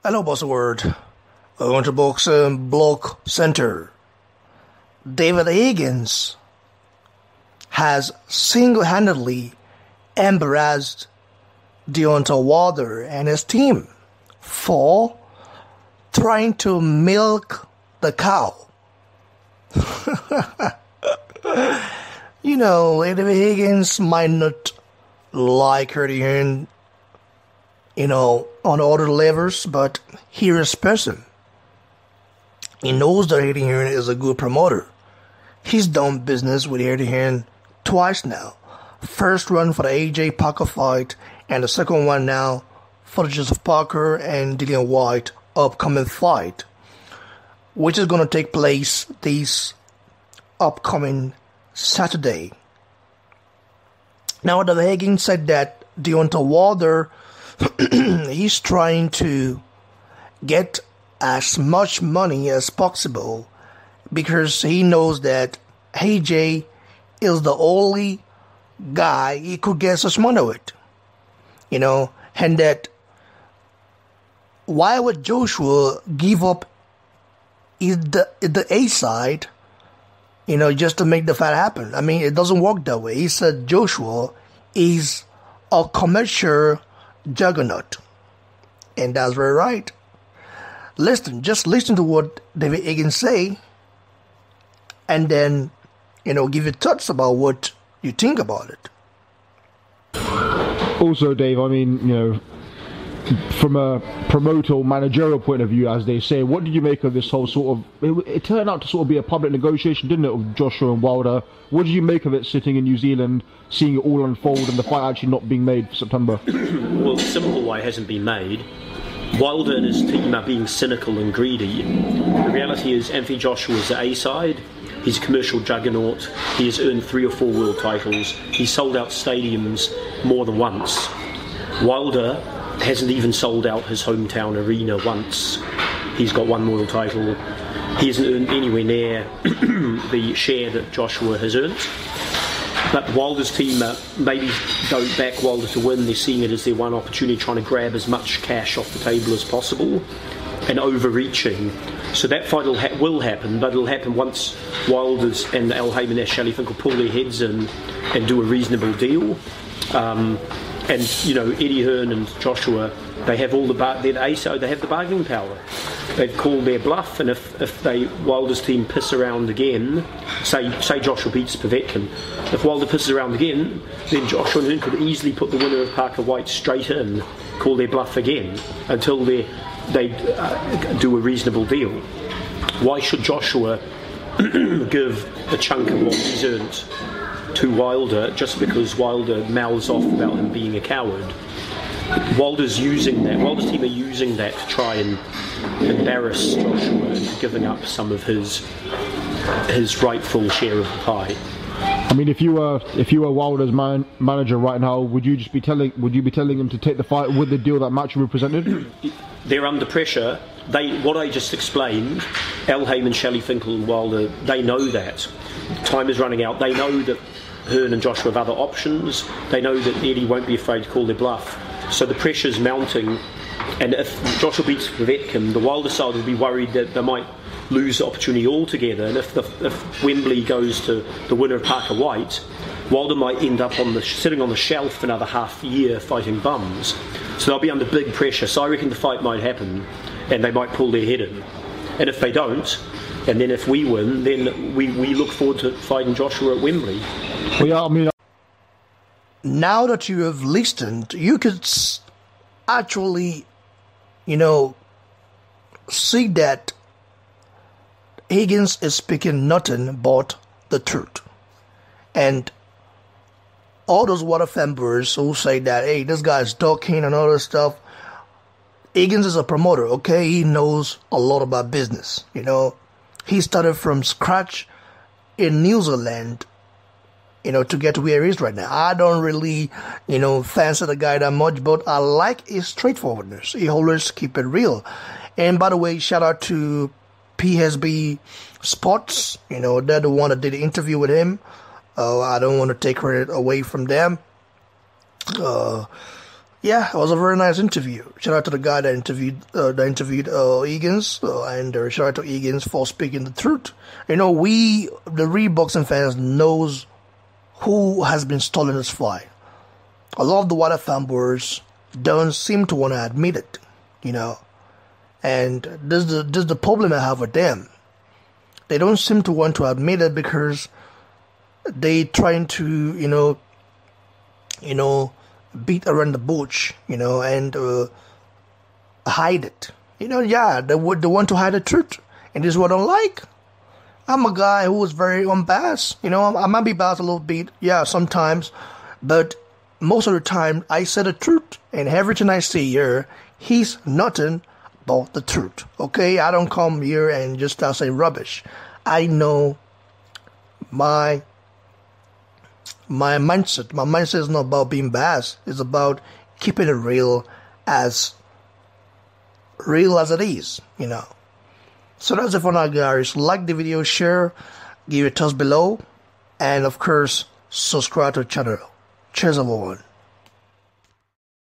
Hello, Buzzword. Welcome to Boxing Block Center. David Higgins has single-handedly embarrassed Deontay Wilder and his team for trying to milk the cow. You know, David Higgins might not like hurting, on other levels, but he respects him. He knows that Eddie Hearn is a good promoter. He's done business with Eddie Hearn twice now. First run for the AJ Parker fight, and the second one now for the Joseph Parker and Dillian Whyte upcoming fight, which is going to take place this upcoming Saturday. Now, David Higgins said that Deontay Wilder he's trying to get as much money as possible because he knows that AJ is the only guy he could get such money with. And that why would Joshua give up the A side, just to make the fight happen? I mean, it doesn't work that way. He said Joshua is a commercial juggernaut. And that's very right. Just listen to what David Higgins say, and then, give your thoughts about what you think about it. Also, Dave, I mean, from a promoter managerial point of view, as they say, what did you make of this whole sort of... It turned out to sort of be a public negotiation, didn't it, of Joshua and Wilder? What did you make of it sitting in New Zealand, seeing it all unfold, and the fight actually not being made for September? Well, the simple why it hasn't been made. Wilder and his team are being cynical and greedy. The reality is Anthony Joshua is the A-side. He's a commercial juggernaut. He has earned 3 or 4 world titles. He's sold out stadiums more than once. Wilder hasn't even sold out his hometown arena once. He's got 1 world title. He hasn't earned anywhere near the share that Joshua has earned. But Wilder's team maybe don't back Wilder to win. They're seeing it as their one opportunity, trying to grab as much cash off the table as possible and overreaching. So that fight will happen, but it'll happen once Wilder's and Al Haymon and Shelley Finkel pull their heads in and do a reasonable deal. And Eddie Hearn and Joshua, they have all they're the ASO, they have the bargaining power. They've called their bluff, and if Wilder's team piss around again, say Joshua beats Povetkin, if Wilder pisses around again, then Joshua and Hearn could easily put the winner of Parker White straight in, call their bluff again, until they do a reasonable deal. Why should Joshua give a chunk of what he's earned to Wilder just because Wilder mouths off about him being a coward? Wilder's using that. Wilder's team are using that to try and embarrass Joshua into giving up some of his rightful share of the pie. I mean, if you were Wilder's manager right now, would you be telling him to take the fight with the deal that Matchroom presented? They're under pressure. What I just explained, Al Haymon, Shelley Finkel and Wilder, they know that. Time is running out. They know that Hearn and Joshua have other options. They know that Eddie won't be afraid to call their bluff. So the pressure's mounting, and if Joshua beats Povetkin, the Wilder side will be worried that they might lose the opportunity altogether. And if Wembley goes to the winner of Parker White, Wilder might end up sitting on the shelf for another half year fighting bums. So they'll be under big pressure. So I reckon the fight might happen, and they might pull their head in. And if they don't, and then if we win, then we look forward to fighting Joshua at Wembley. Well, yeah, I mean, now that you have listened, you could actually, see that Higgins is speaking nothing but the truth. And all those water fanboys who say that, hey, this guy's talking and all this stuff, Higgins is a promoter, okay? He knows a lot about business, He started from scratch in New Zealand, to get to where he is right now. I don't really, fancy the guy that much, but I like his straightforwardness. He always keep it real. And by the way, shout out to PSB Sports. They're the one that did the interview with him. I don't want to take credit away from them. yeah, it was a very nice interview. Shout out to the guy that interviewed Higgins, and shout out to Higgins for speaking the truth. You know, we, the real boxing fans, knows who has been stealing this fight. A lot of the Wilder fanboys don't seem to want to admit it, you know. And this is the problem I have with them. They don't seem to want to admit it because they trying to, you know, beat around the bush, you know, and hide it. You know, yeah, they want to hide the truth. And this is what I don't like. I'm a guy who is very unbiased. You know, I might be biased a little bit, yeah, sometimes. But most of the time, I say the truth. And everything I say here, he's nothing but the truth. Okay? I don't come here and just say rubbish. I know my mindset. My mindset is not about being biased. It's about keeping it real as it is, you know. So that's it for now, guys. Like the video, share, give it a thumbs below, and of course, subscribe to the channel. Cheers, everyone.